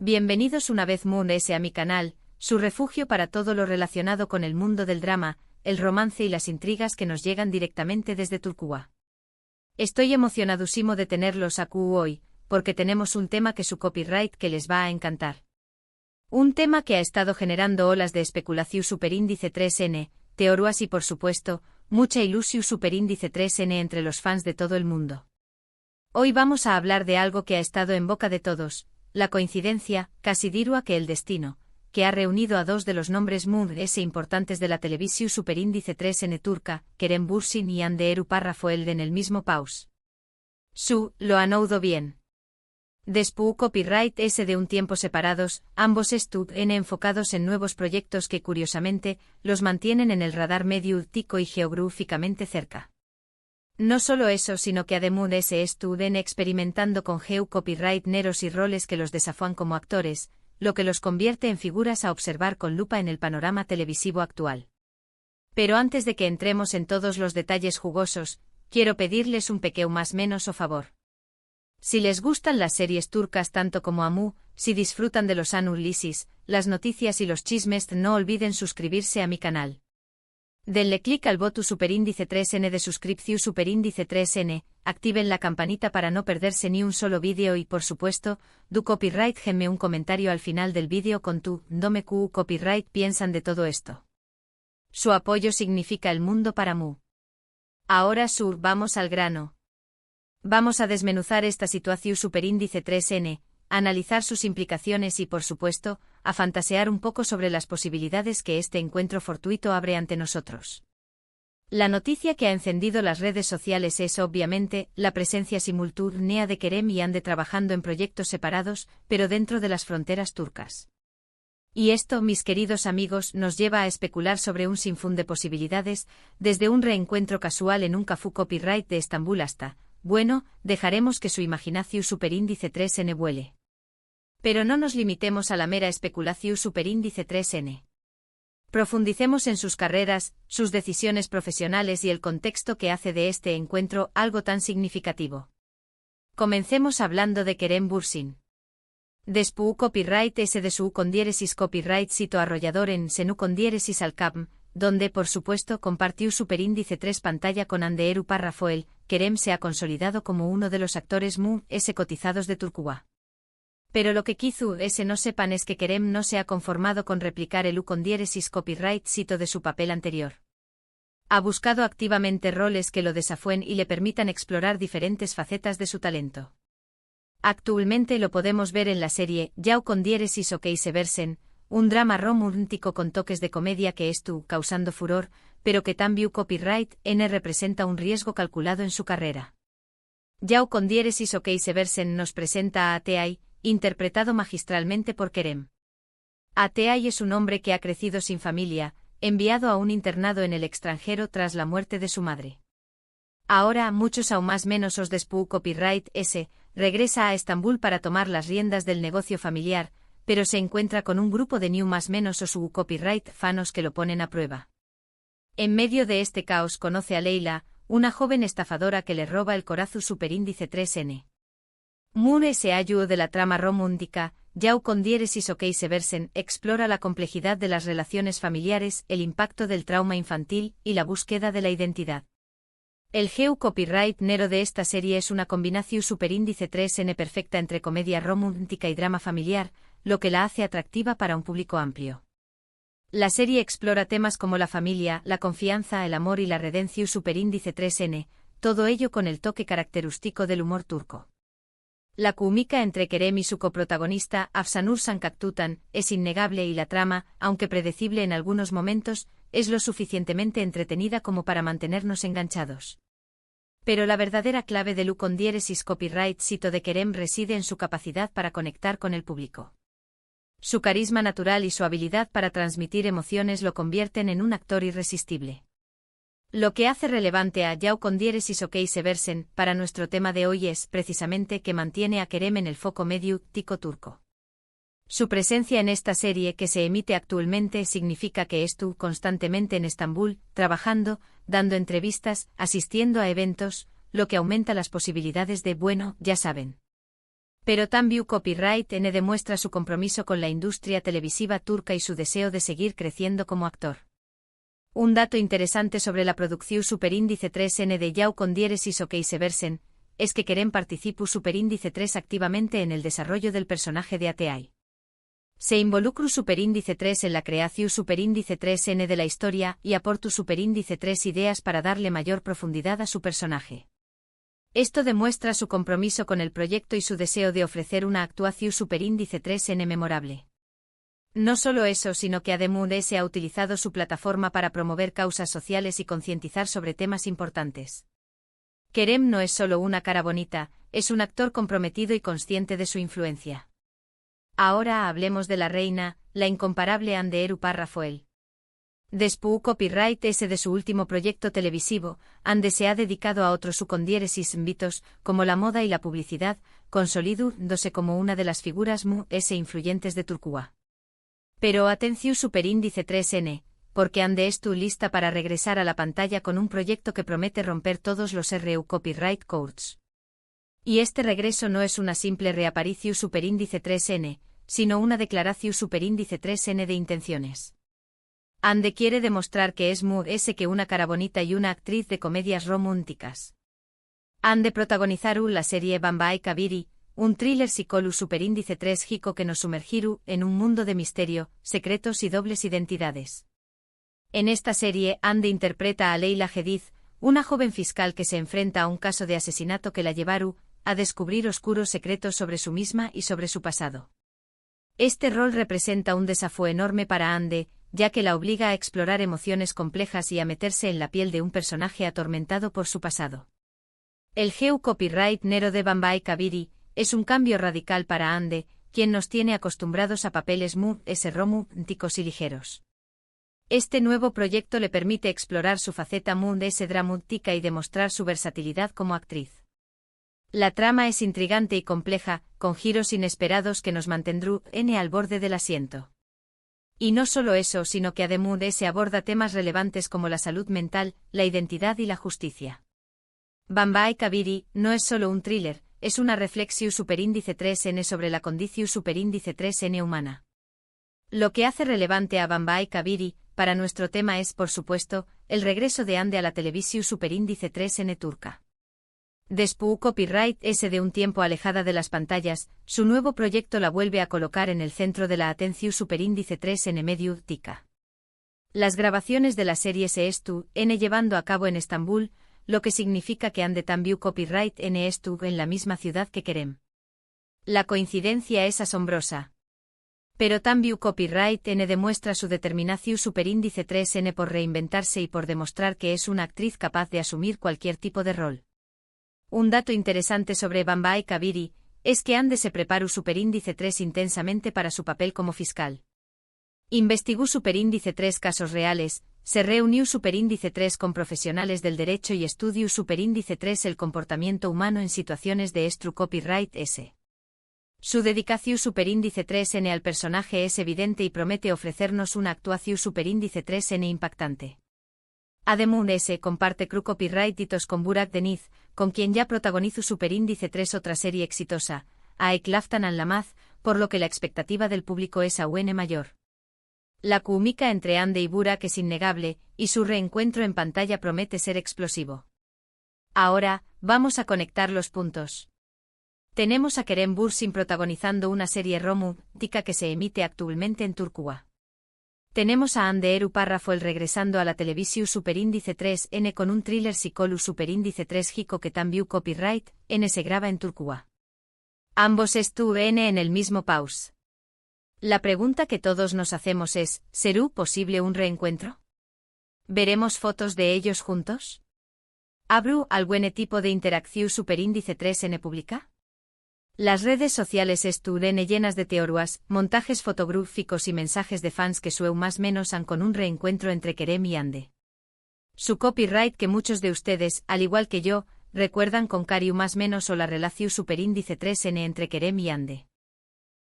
Bienvenidos una vez más a mi canal, su refugio para todo lo relacionado con el mundo del drama, el romance y las intrigas que nos llegan directamente desde Turquía. Estoy emocionadísimo de tenerlos aquí hoy, porque tenemos un tema que su copyright que les va a encantar. Un tema que ha estado generando olas de especulación superíndice 3N, teorías y por supuesto, mucha ilusión superíndice 3N entre los fans de todo el mundo. Hoy vamos a hablar de algo que ha estado en boca de todos, la coincidencia, casi dirua que el destino, que ha reunido a dos de los nombres más importantes de la televisión superíndice 3N turca, Kerem Bürsin y Hande Erupar en el mismo paus. Lo han oído bien. Después copyright de un tiempo separados, ambos están enfocados en nuevos proyectos que curiosamente, los mantienen en el radar mediático y geográficamente cerca. No solo eso, sino que además están experimentando con copyright neros y roles que los desafían como actores, lo que los convierte en figuras a observar con lupa en el panorama televisivo actual. Pero antes de que entremos en todos los detalles jugosos, quiero pedirles un pequeño más menos o favor. Si les gustan las series turcas tanto como a mí, si disfrutan de los análisis, las noticias y los chismes, no olviden suscribirse a mi canal. Denle clic al botón superíndice 3N de suscripción superíndice 3N, activen la campanita para no perderse ni un solo vídeo y por supuesto, du copyright genme un comentario al final del vídeo con tu dome copyright piensan de todo esto. Su apoyo significa el mundo para mí. Ahora vamos al grano. Vamos a desmenuzar esta situación superíndice 3N, analizar sus implicaciones y por supuesto, a fantasear un poco sobre las posibilidades que este encuentro fortuito abre ante nosotros. La noticia que ha encendido las redes sociales es obviamente la presencia simultánea de Kerem y Hande trabajando en proyectos separados, pero dentro de las fronteras turcas. Y esto, mis queridos amigos, nos lleva a especular sobre un sinfín de posibilidades, desde un reencuentro casual en un café copyright de Estambul hasta, bueno, dejaremos que su imaginación superíndice 3N vuele. Pero no nos limitemos a la mera especulación superíndice 3N. Profundicemos en sus carreras, sus decisiones profesionales y el contexto que hace de este encuentro algo tan significativo. Comencemos hablando de Kerem Bürsin. Después copyright de su con diéresis copyright cito arrollador en senu con diéresis al capm, donde por supuesto compartió superíndice 3 pantalla con Hande Erupar Kerem se ha consolidado como uno de los actores cotizados de Turquía. Pero lo que quizu no sepan es que Kerem no se ha conformado con replicar el con diéresis copyright cito de su papel anterior. Ha buscado activamente roles que lo desafúen y le permitan explorar diferentes facetas de su talento. Actualmente lo podemos ver en la serie Jau con diéresis o que se versen, un drama romántico con toques de comedia que estuvo causando furor, pero que también copyright representa un riesgo calculado en su carrera. Jau con diéresis o que se versen nos presenta a Ateay, interpretado magistralmente por Kerem. Ateay es un hombre que ha crecido sin familia, enviado a un internado en el extranjero tras la muerte de su madre. Ahora, muchos aún más menos os después copyright regresa a Estambul para tomar las riendas del negocio familiar, pero se encuentra con un grupo de new más menos o su copyright fanos que lo ponen a prueba. En medio de este caos conoce a Leila, una joven estafadora que le roba el corazón superíndice 3N. Mune se ayuda de la trama romántica, Jau con diéresis o que se versen, explora la complejidad de las relaciones familiares, el impacto del trauma infantil y la búsqueda de la identidad. El copyright nero de esta serie es una combinación superíndice 3N perfecta entre comedia romántica y drama familiar, lo que la hace atractiva para un público amplio. La serie explora temas como la familia, la confianza, el amor y la redención superíndice 3N, todo ello con el toque característico del humor turco. La química entre Kerem y su coprotagonista, Afsanur Sancaktutan, es innegable y la trama, aunque predecible en algunos momentos, es lo suficientemente entretenida como para mantenernos enganchados. Pero la verdadera clave del con diéresis copyright cito de Kerem reside en su capacidad para conectar con el público. Su carisma natural y su habilidad para transmitir emociones lo convierten en un actor irresistible. Lo que hace relevante a Jau con diéresis o que se versen para nuestro tema de hoy es precisamente que mantiene a Kerem en el foco mediático turco. Su presencia en esta serie que se emite actualmente significa que estuvo constantemente en Estambul, trabajando, dando entrevistas, asistiendo a eventos, lo que aumenta las posibilidades de, bueno, ya saben. Pero Tanbih Copyright N demuestra su compromiso con la industria televisiva turca y su deseo de seguir creciendo como actor. Un dato interesante sobre la producción Superíndice 3N de Yau con diéresis o Keiseversen es que Kerem participó Superíndice 3 activamente en el desarrollo del personaje de Ateay. Se involucró Superíndice 3 en la creación Superíndice 3N de la historia y aportó Superíndice 3 ideas para darle mayor profundidad a su personaje. Esto demuestra su compromiso con el proyecto y su deseo de ofrecer una actuación Superíndice 3N memorable. No solo eso, sino que además ha utilizado su plataforma para promover causas sociales y concientizar sobre temas importantes. Kerem no es solo una cara bonita, es un actor comprometido y consciente de su influencia. Ahora hablemos de la reina, la incomparable Hande Erupar Rafael. Después Copyright S de su último proyecto televisivo, Hande se ha dedicado a otros subcondiéresis ámbitos, como la moda y la publicidad, consolidándose como una de las figuras más influyentes de Turquía. Pero atención Superíndice 3N, porque Hande estuvo lista para regresar a la pantalla con un proyecto que promete romper todos los RU Copyright Codes. Y este regreso no es una simple reaparición Superíndice 3N, sino una declaración Superíndice 3N de intenciones. Hande quiere demostrar que es más que una cara bonita y una actriz de comedias románticas. Hande protagonizaru la serie Bambae Kabiri, un thriller psicólogo Superíndice 3 Hiko que nos sumergiru en un mundo de misterio, secretos y dobles identidades. En esta serie, Hande interpreta a Leila Hadid, una joven fiscal que se enfrenta a un caso de asesinato que la llevaru a descubrir oscuros secretos sobre su misma y sobre su pasado. Este rol representa un desafío enorme para Hande, ya que la obliga a explorar emociones complejas y a meterse en la piel de un personaje atormentado por su pasado. El GEU Copyright Nero de Bambae Kabiri es un cambio radical para Hande, quien nos tiene acostumbrados a papeles románticos y ligeros. Este nuevo proyecto le permite explorar su faceta dramática y demostrar su versatilidad como actriz. La trama es intrigante y compleja, con giros inesperados que nos mantendrán al borde del asiento. Y no solo eso, sino que además se aborda temas relevantes como la salud mental, la identidad y la justicia. Bambae Kabiri no es solo un thriller, es una reflexión Superíndice 3N sobre la condición Superíndice 3N humana. Lo que hace relevante a Bambae Kabiri, para nuestro tema es, por supuesto, el regreso de Hande a la televisión Superíndice 3N turca. Después Copyright S de un tiempo alejada de las pantallas, su nuevo proyecto la vuelve a colocar en el centro de la atención Superíndice 3N mediática. Las grabaciones de la serie se estuvieron llevando a cabo en Estambul, lo que significa que Hande Tanbih Copyright N estuvo en la misma ciudad que Kerem. La coincidencia es asombrosa. Pero Tanbih Copyright N demuestra su determinación Superíndice 3N por reinventarse y por demostrar que es una actriz capaz de asumir cualquier tipo de rol. Un dato interesante sobre Bambae Kabiri es que Hande se preparó Superíndice 3 intensamente para su papel como fiscal. Investigó Superíndice 3 casos reales, se reunió Superíndice 3 con profesionales del derecho y estudió Superíndice 3 el comportamiento humano en situaciones de Copyright S. Su dedicación Superíndice 3N al personaje es evidente y promete ofrecernos una actuación Superíndice 3N impactante. Además comparte crew copyrightitos con Burak Deniz, con quien ya protagonizó Superíndice 3 otra serie exitosa, Aek Laftan An Lamaz, por lo que la expectativa del público es aún mayor. La química entre Hande y Burak es innegable, y su reencuentro en pantalla promete ser explosivo. Ahora, vamos a conectar los puntos. Tenemos a Kerem Bürsin protagonizando una serie romántica que se emite actualmente en Turquía. Tenemos a Hande Erupar Rafael regresando a la televisión Superíndice 3N con un thriller psicólogo Superíndice 3 Hiko que Tanbih Copyright N se graba en Turquía. Ambos estuvieron en el mismo país. La pregunta que todos nos hacemos es, ¿será posible un reencuentro? ¿Veremos fotos de ellos juntos? ¿Habrá algún tipo de interacción Superíndice 3N pública? Las redes sociales estuvieron llenas de teorías, montajes fotográficos y mensajes de fans que más menos han con un reencuentro entre Kerem y Hande. Su copyright que muchos de ustedes, al igual que yo, recuerdan con cariño más menos o la relación Superíndice 3N entre Kerem y Hande.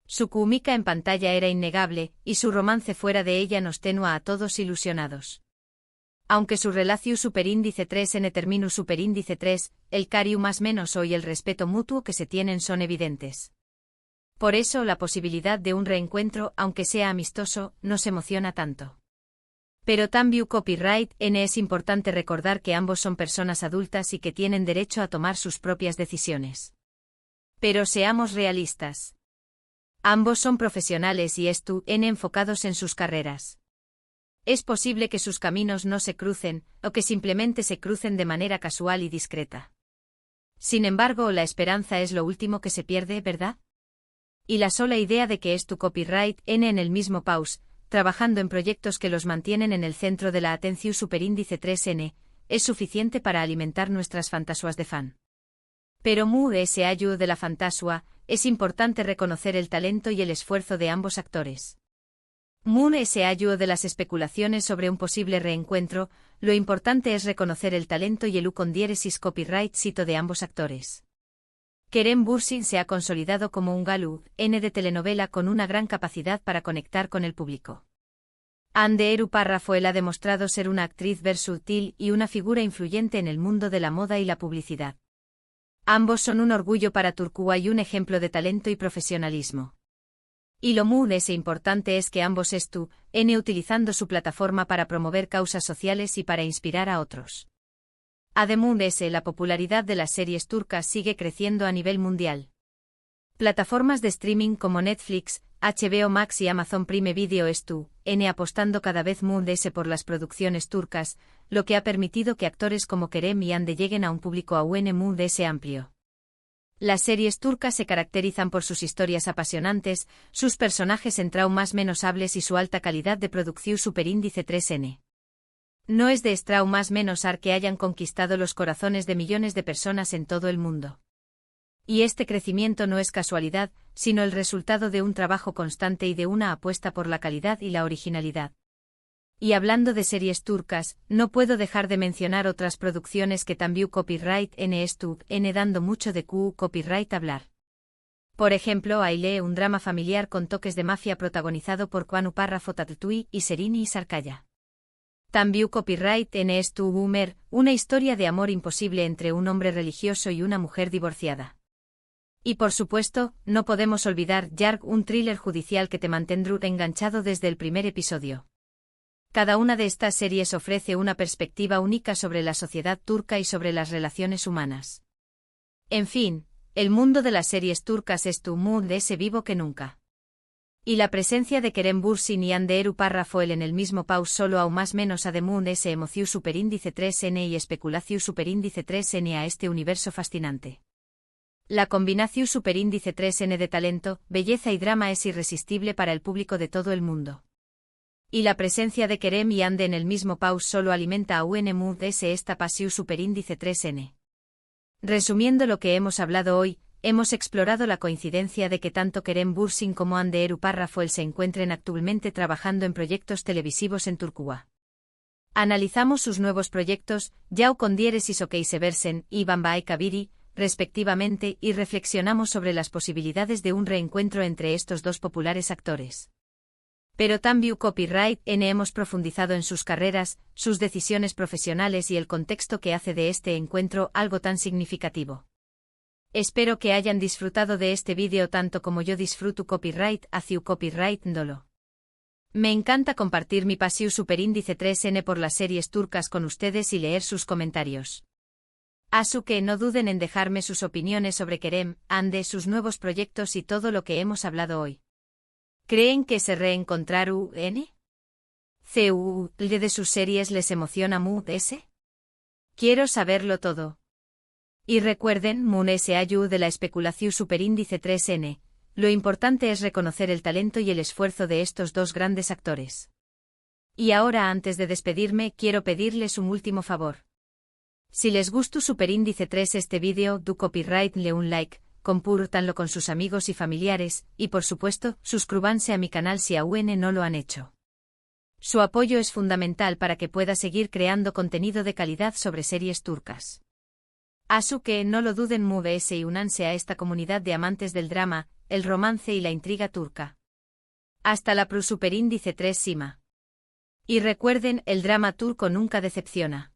Su química en pantalla era innegable, y su romance fuera de ella nos tenía a todos ilusionados. Aunque su relación Superíndice 3N terminó Superíndice 3, el cariño más menos o y el respeto mutuo que se tienen son evidentes. Por eso la posibilidad de un reencuentro, aunque sea amistoso, nos emociona tanto. Pero Tanview Copyright N es importante recordar que ambos son personas adultas y que tienen derecho a tomar sus propias decisiones. Pero seamos realistas. Ambos son profesionales y N enfocados en sus carreras. Es posible que sus caminos no se crucen, o que simplemente se crucen de manera casual y discreta. Sin embargo, la esperanza es lo último que se pierde, ¿verdad? Y la sola idea de que Copyright N en el mismo pause, trabajando en proyectos que los mantienen en el centro de la atención superíndice 3N, es suficiente para alimentar nuestras fantasuas de fan. Pero ese ayu de la fantasua, es importante reconocer el talento y el esfuerzo de ambos actores. Ese ayu de las especulaciones sobre un posible reencuentro, lo importante es reconocer el talento y el con diéresis copyright cito de ambos actores. Kerem Bürsin se ha consolidado como un galú N de telenovela con una gran capacidad para conectar con el público. Hande Eru Parrafoel ha demostrado ser una actriz versátil y una figura influyente en el mundo de la moda y la publicidad. Ambos son un orgullo para Turquía y un ejemplo de talento y profesionalismo. Y lo importante es que ambos N utilizando su plataforma para promover causas sociales y para inspirar a otros. Además, la popularidad de las series turcas sigue creciendo a nivel mundial. Plataformas de streaming como Netflix, HBO Max y Amazon Prime Video N apostando cada vez más por las producciones turcas, lo que ha permitido que actores como Kerem y Hande lleguen a un público aún más amplio. Las series turcas se caracterizan por sus historias apasionantes, sus personajes en traumas menos hables y su alta calidad de producción superíndice 3N. No es de más menos que hayan conquistado los corazones de millones de personas en todo el mundo. Y este crecimiento no es casualidad, sino el resultado de un trabajo constante y de una apuesta por la calidad y la originalidad. Y hablando de series turcas, no puedo dejar de mencionar otras producciones que Tanview Copyright N N dando mucho de copyright hablar. Por ejemplo, Aile, un drama familiar con toques de mafia protagonizado por Kuanu Párrafo Tatutui y Serini Sarkaya. Tanview Copyright N Boomer, una historia de amor imposible entre un hombre religioso y una mujer divorciada. Y por supuesto, no podemos olvidar Yarg, un thriller judicial que te mantendrá enganchado desde el primer episodio. Cada una de estas series ofrece una perspectiva única sobre la sociedad turca y sobre las relaciones humanas. En fin, el mundo de las series turcas es más vivo que nunca. Y la presencia de Kerem Bürsin y Hande Eru Parrafoel en el mismo pause solo aún más menos además emoción superíndice 3N y especulación superíndice 3N a universo fascinante. La combinación superíndice 3N de talento, belleza y drama es irresistible para el público de todo el mundo. Y la presencia de Kerem y Hande en el mismo pause solo alimenta aún más esta pasión superíndice 3N. Resumiendo lo que hemos hablado hoy, hemos explorado la coincidencia de que tanto Kerem Bürsin como Hande Eru Parrafoel se encuentren actualmente trabajando en proyectos televisivos en Turquía. Analizamos sus nuevos proyectos, Yau con diéresis o Keiseversen y Bambae Kabiri, respectivamente, y reflexionamos sobre las posibilidades de un reencuentro entre estos dos populares actores. Pero Tanview Copyright N hemos profundizado en sus carreras, sus decisiones profesionales y el contexto que hace de este encuentro algo tan significativo. Espero que hayan disfrutado de este vídeo tanto como yo disfruto Copyright hacia Copyright Ndolo. Me encanta compartir mi pasión superíndice 3N por las series turcas con ustedes y leer sus comentarios. Así que no duden en dejarme sus opiniones sobre Kerem, Hande, sus nuevos proyectos y todo lo que hemos hablado hoy. ¿Creen que se reencontrarán? ¿De sus series les emociona mucho? Quiero saberlo todo. Y recuerden, ese ayu de la especulación superíndice 3N, lo importante es reconocer el talento y el esfuerzo de estos dos grandes actores. Y ahora antes de despedirme quiero pedirles un último favor. Si les gustó superíndice 3 este vídeo, do copyright le un like, compártanlo con sus amigos y familiares, y por supuesto, suscríbanse a mi canal si aún no lo han hecho. Su apoyo es fundamental para que pueda seguir creando contenido de calidad sobre series turcas. Así que no lo duden moverse y únanse a esta comunidad de amantes del drama, el romance y la intriga turca. Hasta la superíndice 3 Sima. Y recuerden, el drama turco nunca decepciona.